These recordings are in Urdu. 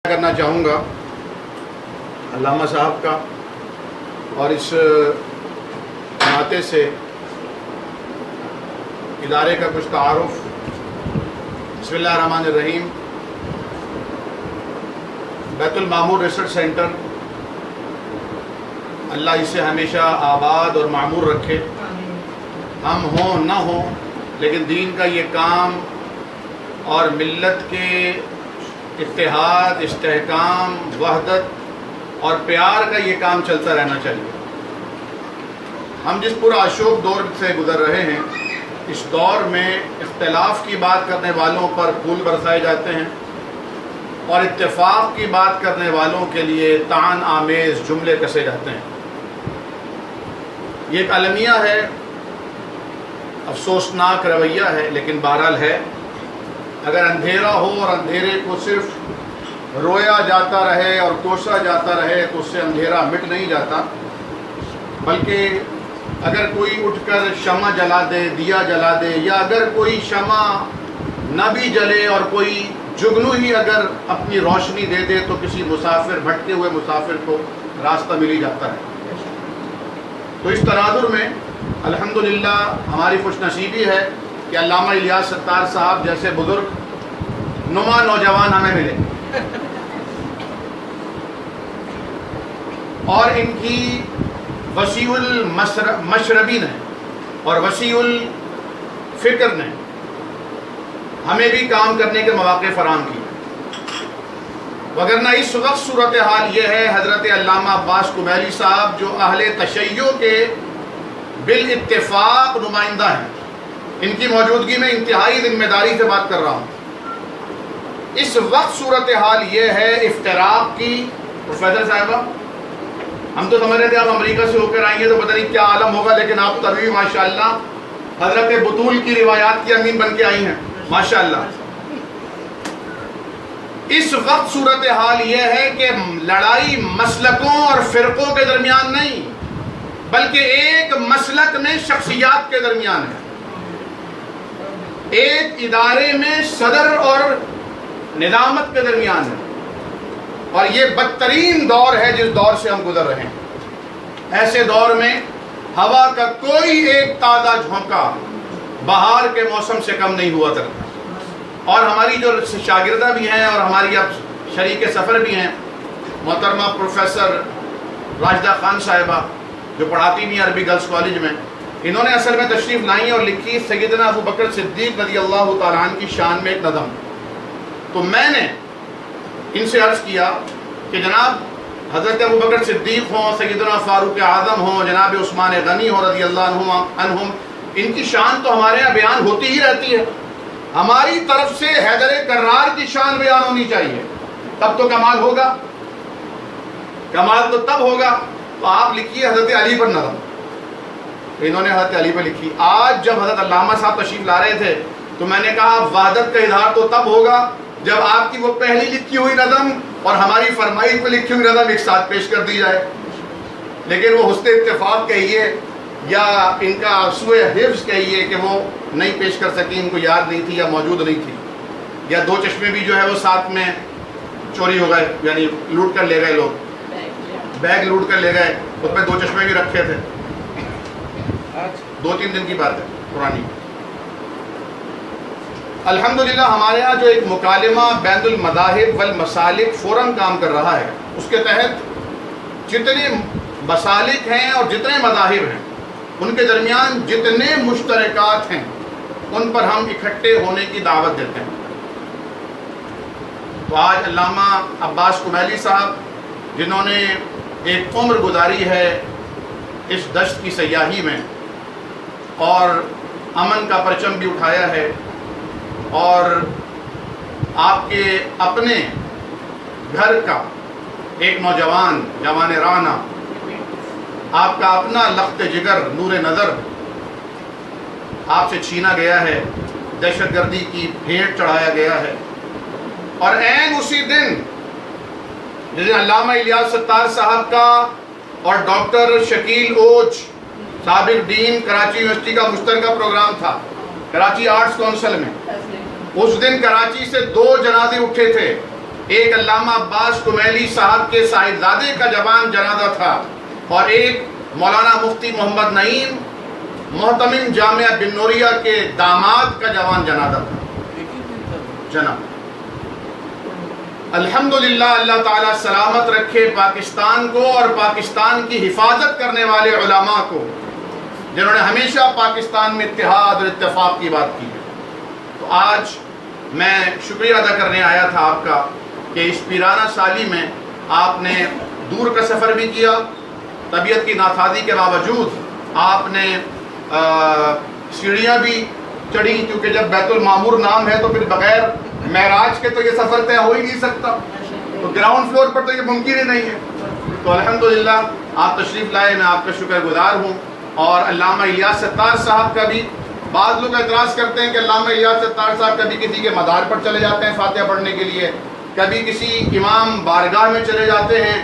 کرنا چاہوں گا علامہ صاحب کا اور اس ناطے سے ادارے کا کچھ تعارف۔ بسم اللہ الرحمن الرحیم۔ بیت المعمور ریسرچ سینٹر اللہ اسے ہمیشہ آباد اور معمور رکھے، ہم ہوں نہ ہوں لیکن دین کا یہ کام اور ملت کے اتحاد، استحکام، وحدت اور پیار کا یہ کام چلتا رہنا چاہیے۔ ہم جس پورا اشوک دور سے گزر رہے ہیں، اس دور میں اختلاف کی بات کرنے والوں پر پھول برسائے جاتے ہیں اور اتفاق کی بات کرنے والوں کے لیے طعن آمیز جملے کسے جاتے ہیں۔ یہ ایک المیہ ہے، افسوسناک رویہ ہے، لیکن بہرحال ہے۔ اگر اندھیرا ہو اور اندھیرے کو صرف رویا جاتا رہے اور کوسا جاتا رہے تو اس سے اندھیرا مٹ نہیں جاتا، بلکہ اگر کوئی اٹھ کر شمع جلا دے، دیا جلا دے، یا اگر کوئی شمع نہ بھی جلے اور کوئی جگنو ہی اگر اپنی روشنی دے دے تو کسی مسافر، بھٹکے ہوئے مسافر کو راستہ مل ہی جاتا ہے۔ تو اس تناظر میں الحمدللہ ہماری خوش نصیبی ہے کہ علامہ الیاس ستار صاحب جیسے بزرگ نما نوجوان ہمیں ملے، اور ان کی وسیع المشربی نے اور وسیع الفکر نے ہمیں بھی کام کرنے کے مواقع فراہم کیے، وگرنہ اس وقت صورتحال یہ ہے حضرت علامہ عباس کمیلی صاحب جو اہل تشیع کے بالاتفاق نمائندہ ہیں، ان کی موجودگی میں انتہائی ذمہ داری سے بات کر رہا ہوں۔ اس وقت صورتحال یہ ہے افتراق کی۔ پروفیسر صاحبہ، ہم تو سمجھ رہے تھے آپ امریکہ سے ہو کر آئیں گے تو پتہ نہیں کیا عالم ہوگا، لیکن آپ تو ابھی ماشاءاللہ حضرت بطول کی روایات کی امین بن کے آئی ہیں ماشاءاللہ۔ اس وقت صورتحال یہ ہے کہ لڑائی مسلکوں اور فرقوں کے درمیان نہیں، بلکہ ایک مسلک میں شخصیات کے درمیان ہے، ایک ادارے میں صدر اور نظامت کے درمیان ہے، اور یہ بدترین دور ہے جس دور سے ہم گزر رہے ہیں۔ ایسے دور میں ہوا کا کوئی ایک تازہ جھونکا بہار کے موسم سے کم نہیں ہوا کرتا، اور ہماری جو شاگردہ بھی ہیں اور ہماری اب شریک سفر بھی ہیں، محترمہ پروفیسر راشدہ خان صاحبہ جو پڑھاتی بھی ہیں عربی گرلز کالج میں، انہوں نے اصل میں تشریف لائی اور لکھی سیدنا ابو بکر صدیق رضی اللہ تعالیٰ عنہ کی شان میں ایک نظم۔ تو میں نے ان سے عرض کیا کہ جناب حضرت ابو بکر صدیق ہوں، سیدنا فاروق اعظم ہوں، جناب عثمان غنی ہوں رضی اللہ عنہم، ان کی شان تو ہمارے یہاں بیان ہوتی ہی رہتی ہے، ہماری طرف سے حیدر کرار کی شان بیان ہونی چاہیے، تب تو کمال ہوگا۔ کمال تو تب ہوگا۔ تو آپ لکھیے حضرت علی پر نظم، انہوں نے حضرت علی پہ لکھی۔ آج جب حضرت علامہ صاحب تشریف لا رہے تھے تو میں نے کہا وحدت کا اظہار تو تب ہوگا جب آپ کی وہ پہلی لکھی ہوئی نظم اور ہماری فرمائش پہ لکھی ہوئی نظم ایک ساتھ پیش کر دی جائے، لیکن وہ حسن اتفاق کہیے یا ان کا سوء حفظ کہیے کہ وہ نہیں پیش کر سکی، ان کو یاد نہیں تھی یا موجود نہیں تھی، یا دو چشمے بھی جو ہے وہ ساتھ میں چوری ہو گئے، یعنی لوٹ کر لے گئے، لوگ بیگ لوٹ کر لے گئے، اس میں دو چشمے بھی رکھے تھے، 2-3 دن کی بات ہے پرانی۔ الحمدللہ ہمارے ہاں جو ایک مکالمہ بین المذاہب والمسالک فورم کام کر رہا ہے، اس کے تحت جتنے مسالک ہیں اور جتنے مذاہب ہیں ان کے درمیان جتنے مشترکات ہیں ان پر ہم اکٹھے ہونے کی دعوت دیتے ہیں۔ تو آج علامہ عباس کمیلی صاحب جنہوں نے ایک عمر گزاری ہے اس دشت کی سیاحی میں اور امن کا پرچم بھی اٹھایا ہے، اور آپ کے اپنے گھر کا ایک نوجوان جوان رانا، آپ کا اپنا لخت جگر نور نظر آپ سے چھینا گیا ہے، دہشت گردی کی بھیٹ چڑھایا گیا ہے، اور عین اسی دن جس دن علامہ الیاس ستار صاحب کا اور ڈاکٹر شکیل اوج سابق ڈین کراچی یونیورسٹی کا مشترکہ پروگرام تھا کراچی آرٹس کونسل میں، اس دن کراچی سے 2 جنازے اٹھے تھے، ایک علامہ عباس کمیلی صاحب کے صاحبزادے کا جوان جنازہ تھا، اور ایک مولانا مفتی محمد نعیم محتمم جامعہ بن نوریہ کے داماد کا جوان جنازہ تھا جناب۔ الحمدللہ اللہ تعالیٰ سلامت رکھے پاکستان کو اور پاکستان کی حفاظت کرنے والے علماء کو، جنہوں نے ہمیشہ پاکستان میں اتحاد اور اتفاق کی بات کی ہے۔ تو آج میں شکریہ ادا کرنے آیا تھا آپ کا کہ اس پیرانہ سالی میں آپ نے دور کا سفر بھی کیا، طبیعت کی ناسازی کے باوجود آپ نے سیڑھیاں بھی چڑھی، کیونکہ جب بیت المعمور نام ہے تو پھر بغیر معراج کے تو یہ سفر طے ہو ہی نہیں سکتا، تو گراؤنڈ فلور پر تو یہ ممکن ہی نہیں ہے۔ تو الحمدللہ آپ تشریف لائے، میں آپ کا شکر گزار ہوں۔ اور علامہ الیاس ستار صاحب کا بھی، بعض لوگ اعتراض کرتے ہیں کہ علامہ الیاس ستار صاحب کبھی کسی کے مزار پر چلے جاتے ہیں فاتحہ پڑھنے کے لیے، کبھی کسی امام بارگاہ میں چلے جاتے ہیں،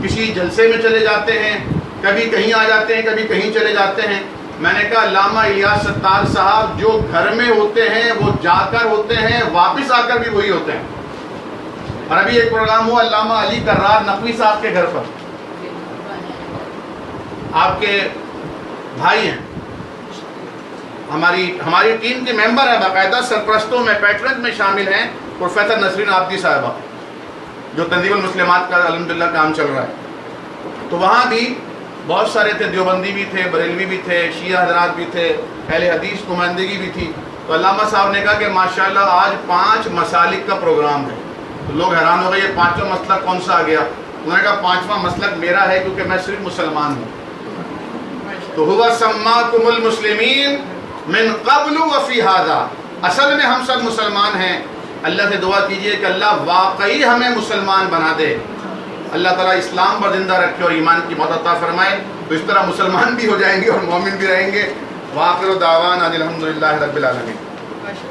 کسی جلسے میں چلے جاتے ہیں، کبھی کہیں آ جاتے ہیں، کبھی کہیں چلے جاتے ہیں۔ میں نے کہا علامہ الیاس ستار صاحب جو گھر میں ہوتے ہیں وہ جا کر ہوتے ہیں، واپس آ کر بھی وہی ہوتے ہیں۔ اور ابھی ایک پروگرام ہوا علامہ علی کرار نقوی صاحب کے گھر پر، آپ کے بھائی ہیں، ہماری ٹیم کے ممبر ہیں، باقاعدہ سرپرستوں میں پیٹرنز میں شامل ہیں پروفیسر نسرین عابدی صاحبہ، جو تنظیم المسلمات کا الحمدللہ کام چل رہا ہے۔ تو وہاں بھی بہت سارے تھے، دیوبندی بھی تھے، بریلوی بھی تھے، شیعہ حضرات بھی تھے، اہل حدیث نمائندگی بھی تھی۔ تو علامہ صاحب نے کہا کہ ماشاءاللہ آج 5 مسالک کا پروگرام ہے۔ تو لوگ حیران ہو گئے، یہ 5واں مسلک کون سا آ گیا؟ انہوں نے کہا 5واں مسلک میرا ہے، کیونکہ میں صرف مسلمان ہوں۔ تو ہوا سماکم المسلمین من قبل وفی ھذا، اصل میں ہم سب مسلمان ہیں۔ اللہ سے دعا کیجئے کہ اللہ واقعی ہمیں مسلمان بنا دے، اللہ تعالیٰ اسلام پر زندہ رکھے اور ایمان کی موت عطا فرمائے، تو اس طرح مسلمان بھی ہو جائیں گے اور مومن بھی رہیں گے۔ وآخر دعوانا الحمدللہ رب العالمین۔